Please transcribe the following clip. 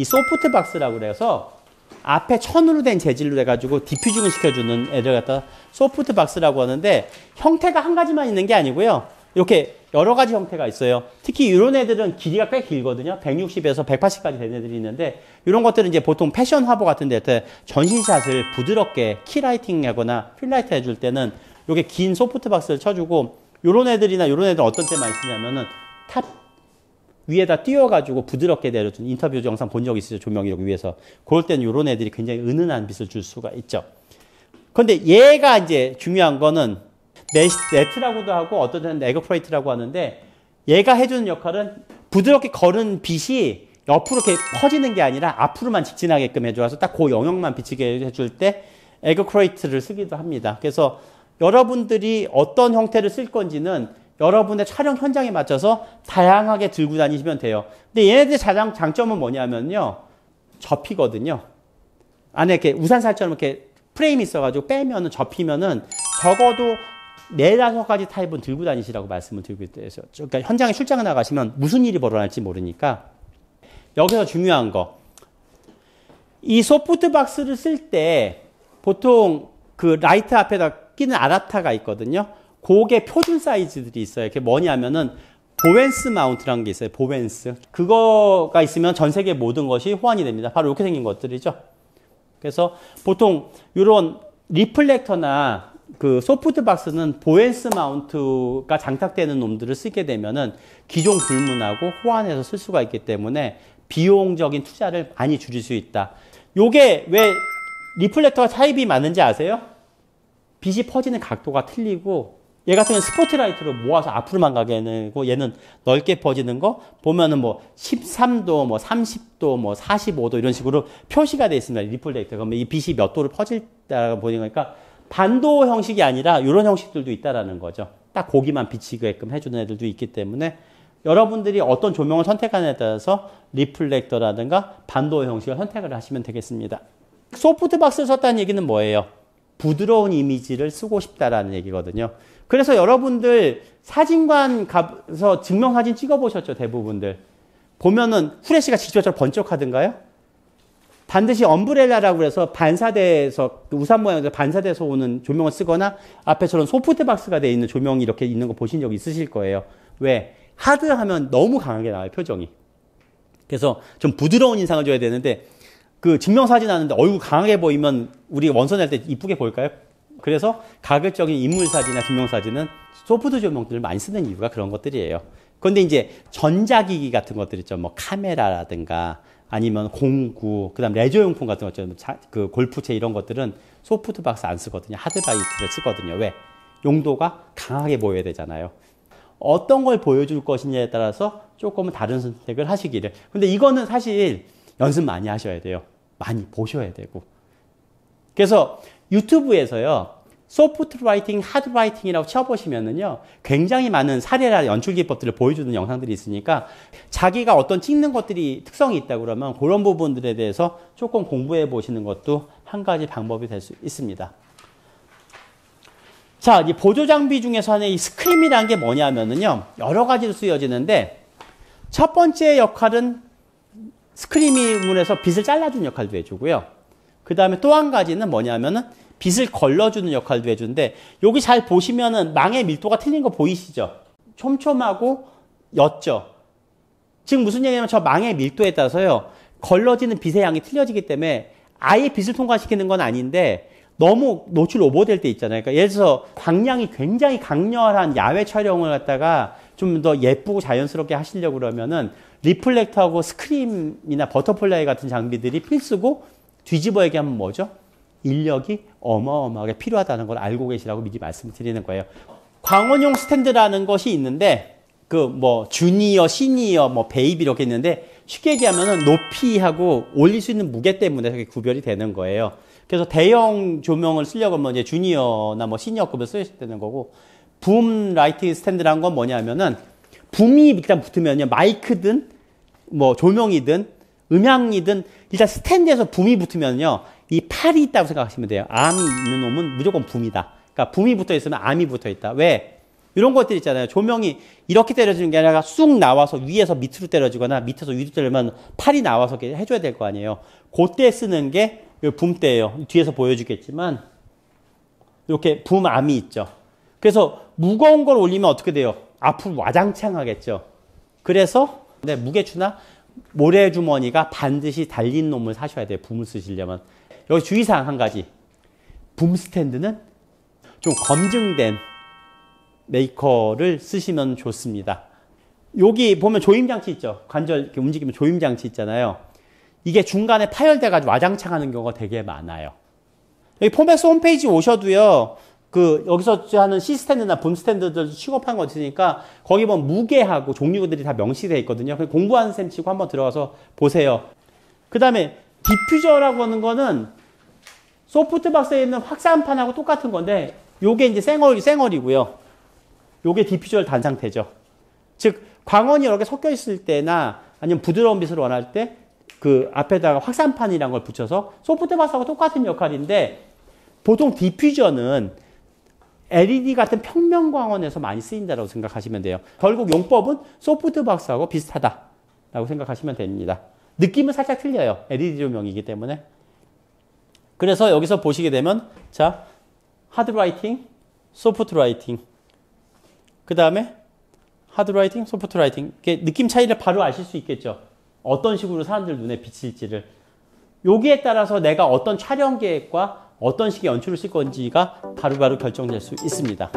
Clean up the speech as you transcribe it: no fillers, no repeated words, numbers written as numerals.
이 소프트박스라고 그래서 앞에 천으로 된 재질로 해가지고 디퓨징을 시켜주는 애들 갖다 소프트박스라고 하는데 형태가 한 가지만 있는 게 아니고요. 이렇게 여러 가지 형태가 있어요. 특히 이런 애들은 길이가 꽤 길거든요. 160에서 180까지 되는 애들이 있는데 이런 것들은 이제 보통 패션 화보 같은 데 전신샷을 부드럽게 키라이팅 하거나 필라이트 해줄 때는 이렇게 긴 소프트박스를 쳐주고 이런 애들이나 이런 애들 어떤 때 많이 쓰냐면은 탑 위에다 띄워가지고 부드럽게 내려준 인터뷰 영상 본 적 있으시죠? 조명이 여기 위에서. 그럴 때는 이런 애들이 굉장히 은은한 빛을 줄 수가 있죠. 그런데 얘가 이제 중요한 거는 네트라고도 하고 어떤 때는 에그프레이트라고 하는데 얘가 해주는 역할은 부드럽게 거는 빛이 옆으로 이렇게 퍼지는 게 아니라 앞으로만 직진하게끔 해줘서 딱 그 영역만 비치게 해줄 때 에그프레이트를 쓰기도 합니다. 그래서 여러분들이 어떤 형태를 쓸 건지는 여러분의 촬영 현장에 맞춰서 다양하게 들고 다니시면 돼요. 근데 얘네들의 장점은 뭐냐면요. 접히거든요. 안에 이렇게 우산살처럼 이렇게 프레임이 있어가지고 빼면은 접히면은 적어도 4-5가지 타입은 들고 다니시라고 말씀을 드리고 있어요. 그러니까 현장에 출장을 나가시면 무슨 일이 벌어날지 모르니까. 여기서 중요한 거. 이 소프트박스를 쓸 때 보통 그 라이트 앞에다 끼는 아답터가 있거든요. 그게 표준 사이즈들이 있어요. 그게 뭐냐면은 보웬스 마운트라는 게 있어요. 보웬스. 그거가 있으면 전 세계 모든 것이 호환이 됩니다. 바로 이렇게 생긴 것들이죠. 그래서 보통 이런 리플렉터나 그 소프트박스는 보웬스 마운트가 장착되는 놈들을 쓰게 되면은 기존 불문하고 호환해서 쓸 수가 있기 때문에 비용적인 투자를 많이 줄일 수 있다. 요게 왜 리플렉터가 타입이 많은지 아세요? 빛이 퍼지는 각도가 틀리고 얘 같은 경우는 스포트라이트로 모아서 앞으로만 가게 하고 얘는 넓게 퍼지는 거 보면은 뭐 13도, 뭐 30도, 뭐 45도 이런 식으로 표시가 되어 있습니다. 리플렉터. 그러면 이 빛이 몇 도를 퍼질다라고 보니까 반도 형식이 아니라 이런 형식들도 있다라는 거죠. 딱 거기만 비치게끔 해주는 애들도 있기 때문에 여러분들이 어떤 조명을 선택하느냐에 따라서 리플렉터라든가 반도 형식을 선택을 하시면 되겠습니다. 소프트박스를 썼다는 얘기는 뭐예요? 부드러운 이미지를 쓰고 싶다라는 얘기거든요. 그래서 여러분들 사진관 가서 증명사진 찍어보셨죠? 대부분들. 보면은 후레쉬가 직접적으로 번쩍하던가요? 반드시 엄브렐라라고 해서 반사대에서 우산 모양에서 반사돼서 오는 조명을 쓰거나 앞에 저런 소프트박스가 되어 있는 조명이 이렇게 있는 거 보신 적 있으실 거예요. 왜? 하드하면 너무 강하게 나와요. 표정이. 그래서 좀 부드러운 인상을 줘야 되는데 그 증명사진 하는데 얼굴 강하게 보이면 우리 원선 할 때 이쁘게 보일까요? 그래서 가급적인 인물사진이나 증명사진은 소프트 조명들을 많이 쓰는 이유가 그런 것들이에요. 그런데 이제 전자기기 같은 것들 있죠. 뭐 카메라라든가 아니면 공구, 그 다음 레저용품 같은 거 있죠. 그 골프채 이런 것들은 소프트박스 안 쓰거든요. 하드라이트를 쓰거든요. 왜? 용도가 강하게 보여야 되잖아요. 어떤 걸 보여줄 것이냐에 따라서 조금은 다른 선택을 하시기를. 근데 이거는 사실 연습 많이 하셔야 돼요. 많이 보셔야 되고. 그래서 유튜브에서요. 소프트 라이팅, 하드 라이팅이라고 쳐보시면은요. 굉장히 많은 사례나 연출 기법들을 보여주는 영상들이 있으니까 자기가 어떤 찍는 것들이 특성이 있다 그러면 그런 부분들에 대해서 조금 공부해 보시는 것도 한 가지 방법이 될 수 있습니다. 자, 이 보조 장비 중에서 하나의 이 스크림이라는 게 뭐냐면은요. 여러 가지로 쓰여지는데 첫 번째 역할은 스크림으로해서 빛을 잘라주는 역할도 해주고요. 그 다음에 또 한 가지는 뭐냐면은 빛을 걸러주는 역할도 해주는데 여기 잘 보시면은 망의 밀도가 틀린 거 보이시죠? 촘촘하고 옅죠? 지금 무슨 얘기냐면 저 망의 밀도에 따라서요. 걸러지는 빛의 양이 틀려지기 때문에 아예 빛을 통과시키는 건 아닌데 너무 노출 오버될 때 있잖아요. 그러니까 예를 들어서 광량이 굉장히 강렬한 야외 촬영을 갖다가 좀 더 예쁘고 자연스럽게 하시려고 그러면은 리플렉터하고 스크림이나 버터플라이 같은 장비들이 필수고 뒤집어 얘기하면 뭐죠? 인력이 어마어마하게 필요하다는 걸 알고 계시라고 미리 말씀드리는 거예요. 광원용 스탠드라는 것이 있는데 그 뭐 주니어, 시니어, 뭐 베이비 이렇게 있는데 쉽게 얘기하면은 높이하고 올릴 수 있는 무게 때문에 그렇게 구별이 되는 거예요. 그래서 대형 조명을 쓰려고 하면 이제 주니어나 뭐 시니어급을 쓰셔야 되는 거고 붐 라이트 스탠드라는 건 뭐냐면은 붐이 일단 붙으면요. 마이크든 뭐 조명이든 음향이든 일단 스탠드에서 붐이 붙으면요. 이 팔이 있다고 생각하시면 돼요. 암이 있는 놈은 무조건 붐이다. 그러니까 붐이 붙어 있으면 암이 붙어 있다. 왜? 이런 것들 있잖아요. 조명이 이렇게 때려지는 게 아니라 쑥 나와서 위에서 밑으로 때려지거나 밑에서 위로 때리면 팔이 나와서 해줘야 될 거 아니에요. 그때 쓰는 게 붐대예요. 뒤에서 보여주겠지만 이렇게 붐암이 있죠. 그래서 무거운 걸 올리면 어떻게 돼요? 앞으로 와장창 하겠죠. 그래서 무게추나 모래주머니가 반드시 달린 놈을 사셔야 돼요. 붐을 쓰시려면. 여기 주의사항 한 가지. 붐 스탠드는 좀 검증된 메이커를 쓰시면 좋습니다. 여기 보면 조임장치 있죠. 관절 이렇게 움직이면 조임장치 있잖아요. 이게 중간에 파열돼가지고 와장창 하는 경우가 되게 많아요. 여기 포맥스 홈페이지 오셔도요. 여기서 하는 시스탠드나 붐 스탠드들 취급한 거 있으니까 거기 보면 무게하고 종류들이 다 명시되어 있거든요. 공부하는 셈 치고 한번 들어가서 보세요. 그 다음에 디퓨저라고 하는 거는 소프트박스에 있는 확산판하고 똑같은 건데 요게 이제 쌩얼이고요. 요게 디퓨저 단 상태죠. 즉 광원이 이렇게 섞여 있을 때나 아니면 부드러운 빛을 원할 때 그 앞에다가 확산판이라는 걸 붙여서 소프트박스하고 똑같은 역할인데 보통 디퓨저는 LED 같은 평면 광원에서 많이 쓰인다고 생각하시면 돼요. 결국 용법은 소프트박스하고 비슷하다라고 생각하시면 됩니다. 느낌은 살짝 틀려요. LED 조명이기 때문에. 그래서 여기서 보시게 되면 자, 하드 라이팅, 소프트 라이팅. 그 다음에 하드 라이팅, 소프트 라이팅. 느낌 차이를 바로 아실 수 있겠죠. 어떤 식으로 사람들 눈에 비칠지를. 여기에 따라서 내가 어떤 촬영 계획과 어떤 식의 연출을 쓸 건지가 바로바로 결정될 수 있습니다.